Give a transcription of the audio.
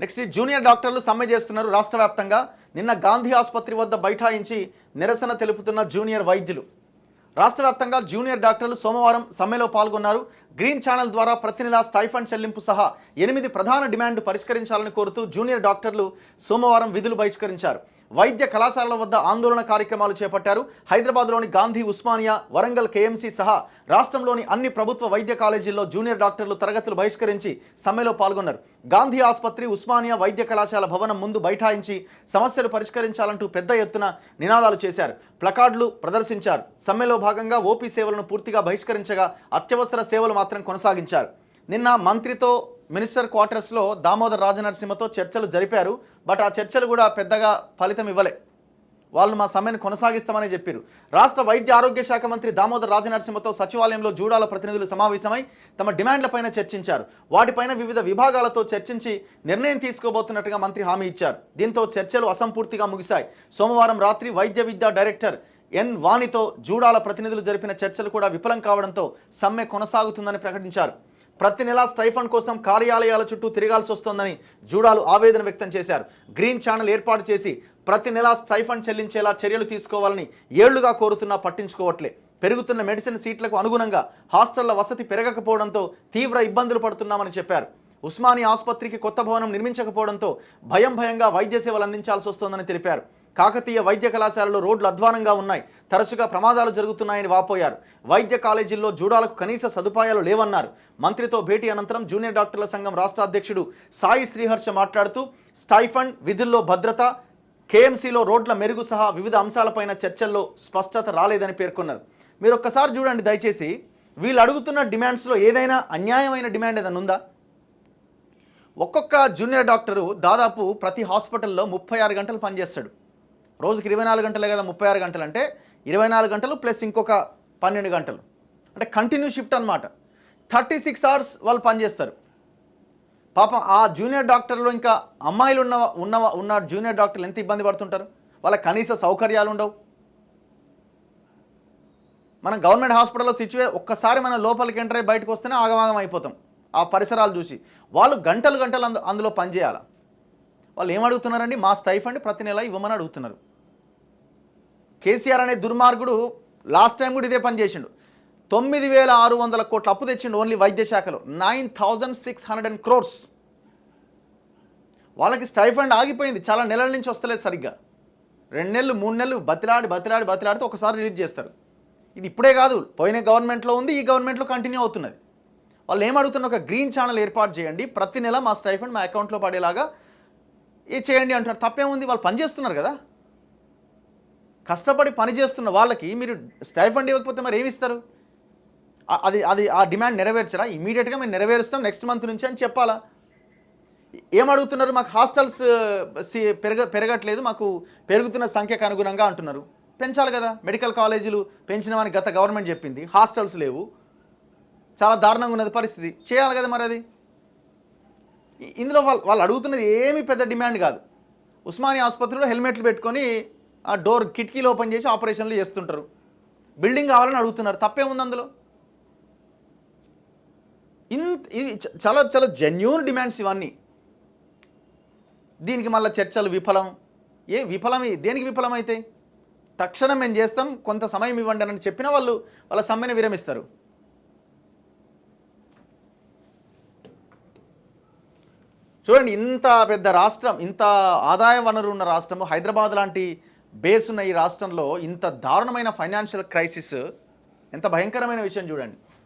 Next junior డాక్టర్లు సమ్మె చేస్తున్నారు రాష్ట్ర వ్యాప్తంగా. నిన్న గాంధీ ఆసుపత్రి వద్ద బైఠాయించి నిరసన తెలుపుతున్న జూనియర్ వైద్యులు. రాష్ట్ర వ్యాప్తంగా జూనియర్ డాక్టర్లు సోమవారం సమ్మెలో పాల్గొన్నారు. గ్రీన్ ఛానల్ ద్వారా ప్రతి నెలా స్టైఫండ్ చెల్లింపు సహా 8 ప్రధాన డిమాండ్లు పరిష్కరించాలని కోరుతూ జూనియర్ డాక్టర్లు సోమవారం విధులు బహిష్కరించారు. వైద్య కళాశాలల వద్ద ఆందోళన కార్యక్రమాలు చేపట్టారు. హైదరాబాద్లోని గాంధీ, ఉస్మానియా, వరంగల్ కేఎంసీ సహా రాష్ట్రంలోని అన్ని ప్రభుత్వ వైద్య కాలేజీల్లో జూనియర్ డాక్టర్లు తరగతులు బహిష్కరించి సమ్మెలో పాల్గొన్నారు. గాంధీ ఆసుపత్రి, ఉస్మానియా వైద్య కళాశాల భవనం ముందు బైఠాయించి సమస్యలు పరిష్కరించాలంటూ పెద్ద ఎత్తున నినాదాలు చేశారు. ప్లకార్డులు ప్రదర్శించారు. సమ్మెలో భాగంగా ఓపీ సేవలను పూర్తిగా బహిష్కరించగా అత్యవసర సేవలు మాత్రం కొనసాగించారు. నిన్న మంత్రితో మినిస్టర్ క్వార్టర్స్లో దామోదర్ రాజనరసింహతో చర్చలు జరిపారు. బట్ ఆ చర్చలు కూడా పెద్దగా ఫలితం ఇవ్వలే. వాళ్ళు మా సమ్మెను కొనసాగిస్తామని చెప్పారు. రాష్ట్ర వైద్య ఆరోగ్య శాఖ మంత్రి దామోదర్ రాజనరసింహతో సచివాలయంలో జూడాల ప్రతినిధులు సమావేశమై తమ డిమాండ్లపైన చర్చించారు. వాటిపైన వివిధ విభాగాలతో చర్చించి నిర్ణయం తీసుకోబోతున్నట్టుగా మంత్రి హామీ ఇచ్చారు. దీంతో చర్చలు అసంపూర్తిగా ముగిశాయి. సోమవారం రాత్రి వైద్య విద్యా డైరెక్టర్ ఎన్ వాణితో జూడాల ప్రతినిధులు జరిపిన చర్చలు కూడా విఫలం కావడంతో సమ్మె కొనసాగుతుందని ప్రకటించారు. ప్రతి నెలా స్టైఫండ్ కోసం కార్యాలయాల చుట్టూ తిరగాల్సి వస్తోందని జూడాలు ఆవేదన వ్యక్తం చేశారు. గ్రీన్ ఛానల్ ఏర్పాటు చేసి ప్రతి నెలా స్టైఫండ్ చెల్లించేలా చర్యలు తీసుకోవాలని ఏళ్లుగా కోరుతున్నా పట్టించుకోవట్లే. పెరుగుతున్న మెడిసిన్ సీట్లకు అనుగుణంగా హాస్టళ్ల వసతి పెరగకపోవడంతో తీవ్ర ఇబ్బందులు పడుతున్నామని చెప్పారు. ఉస్మానియా ఆసుపత్రికి కొత్త భవనం నిర్మించకపోవడంతో భయంగా వైద్య సేవలు అందించాల్సి వస్తోందని తెలిపారు. కాకతీయ వైద్య కళాశాలలో రోడ్లు అధ్వానంగా ఉన్నాయి, తరచుగా ప్రమాదాలు జరుగుతున్నాయని వాపోయారు. వైద్య కాలేజీల్లో జూడాలకు కనీస సదుపాయాలు లేవన్నారు. మంత్రితో భేటీ అనంతరం జూనియర్ డాక్టర్ల సంఘం రాష్ట్ర అధ్యక్షుడు సాయి శ్రీహర్ష మాట్లాడుతూ స్టైఫండ్, విధుల్లో భద్రత, కేఎంసీలో రోడ్ల మెరుగు సహా వివిధ అంశాలపైన చర్చల్లో స్పష్టత రాలేదని పేర్కొన్నారు. మీరు ఒక్కసారి చూడండి దయచేసి, వీళ్ళు అడుగుతున్న డిమాండ్స్లో ఏదైనా అన్యాయమైన డిమాండ్ ఏదైనా ఉందా? ఒక్కొక్క జూనియర్ డాక్టరు దాదాపు ప్రతి హాస్పిటల్లో 36 గంటలు పనిచేస్తాడు. రోజుకి 24 గంటలే కదా, 36 గంటలు అంటే 24 గంటలు ప్లస్ ఇంకొక 12 గంటలు, అంటే కంటిన్యూ షిఫ్ట్ అనమాట. 36 అవర్స్ వాళ్ళు పనిచేస్తారు. పాపం ఆ జూనియర్ డాక్టర్లో ఇంకా అమ్మాయిలు ఉన్న జూనియర్ డాక్టర్లు ఎంత ఇబ్బంది పడుతుంటారు. వాళ్ళకి కనీస సౌకర్యాలు ఉండవు. మనం గవర్నమెంట్ హాస్పిటల్లో ఒక్కసారి మనం లోపలికి ఎంటర్ అయ్యి బయటకు వస్తేనే ఆగమాగం అయిపోతాం ఆ పరిసరాలు చూసి. వాళ్ళు గంటలు అందులో పనిచేయాలి. వాళ్ళు ఏమడుగుతున్నారండి? మా స్టైఫండ్ ప్రతి నెల ఇవ్వమని అడుగుతున్నారు. కేసీఆర్ అనే దుర్మార్గుడు లాస్ట్ టైం కూడా ఇదే పని చేసిండు. 9,600 కోట్ల అప్పు తెచ్చిండు ఓన్లీ వైద్య శాఖలో. 9,600 crores. వాళ్ళకి స్టైఫండ్ ఆగిపోయింది, చాలా నెలల నుంచి వస్తలేదు సరిగ్గా. 2 నెలలు 3 నెలలు బతిలాడితే ఒకసారి రిలీజ్ చేస్తారు. ఇది ఇప్పుడే కాదు, పోయిన గవర్నమెంట్లో ఉంది, ఈ గవర్నమెంట్లో కంటిన్యూ అవుతున్నది. వాళ్ళు ఏమడుగుతున్న ఒక గ్రీన్ ఛానల్ ఏర్పాటు చేయండి, ప్రతి నెల మా స్టైఫండ్ మా అకౌంట్లో పడేలాగా చేయండి అంటున్నారు. తప్పేముంది? వాళ్ళు పని చేస్తున్నారు కదా, కష్టపడి పని చేస్తున్న వాళ్ళకి మీరు స్టైఫండ్ ఇవ్వకపోతే మరి ఏమి ఇస్తారు? అది ఆ డిమాండ్ నెరవేర్చరా? ఇమీడియట్గా మేము నెరవేరుస్తాం నెక్స్ట్ మంత్ నుంచి అని చెప్పాలా? ఏమడుగుతున్నారు? మాకు హాస్టల్స్ పెరగట్లేదు, మాకు పెరుగుతున్న సంఖ్యకు అనుగుణంగా అంటున్నారు. పెంచాలి కదా. మెడికల్ కాలేజీలు పెంచినామని గత గవర్నమెంట్ చెప్పింది, హాస్టల్స్ లేవు, చాలా దారుణంగా ఉన్నది పరిస్థితి. చేయాలి కదా మరి అది. ఇందులో వాళ్ళు అడుగుతున్నది ఏమీ పెద్ద డిమాండ్ కాదు. ఉస్మానియా ఆసుపత్రిలో హెల్మెట్లు పెట్టుకొని ఆ డోర్ కిటికీలు ఓపెన్ చేసి ఆపరేషన్లు చేస్తుంటారు. బిల్డింగ్ కావాలని అడుగుతున్నారు. తప్పేముంది అందులో? ఇది చాలా చాలా జెన్యూన్ డిమాండ్స్ ఇవన్నీ. దీనికి మళ్ళీ చర్చలు విఫలం. దేనికి విఫలం అయితే? తక్షణం మేము చేస్తాం, కొంత సమయం ఇవ్వండి అని చెప్పినా వాళ్ళ సమ్మెను విరమిస్తారు. చూడండి, ఇంత పెద్ద రాష్ట్రం, ఇంత ఆదాయ వనరు ఉన్న రాష్ట్రము, హైదరాబాద్ లాంటి బేస్ ఉన్న ఈ రాష్ట్రంలో ఇంత దారుణమైన ఫైనాన్షియల్ క్రైసిస్, ఎంత భయంకరమైన విషయం చూడండి.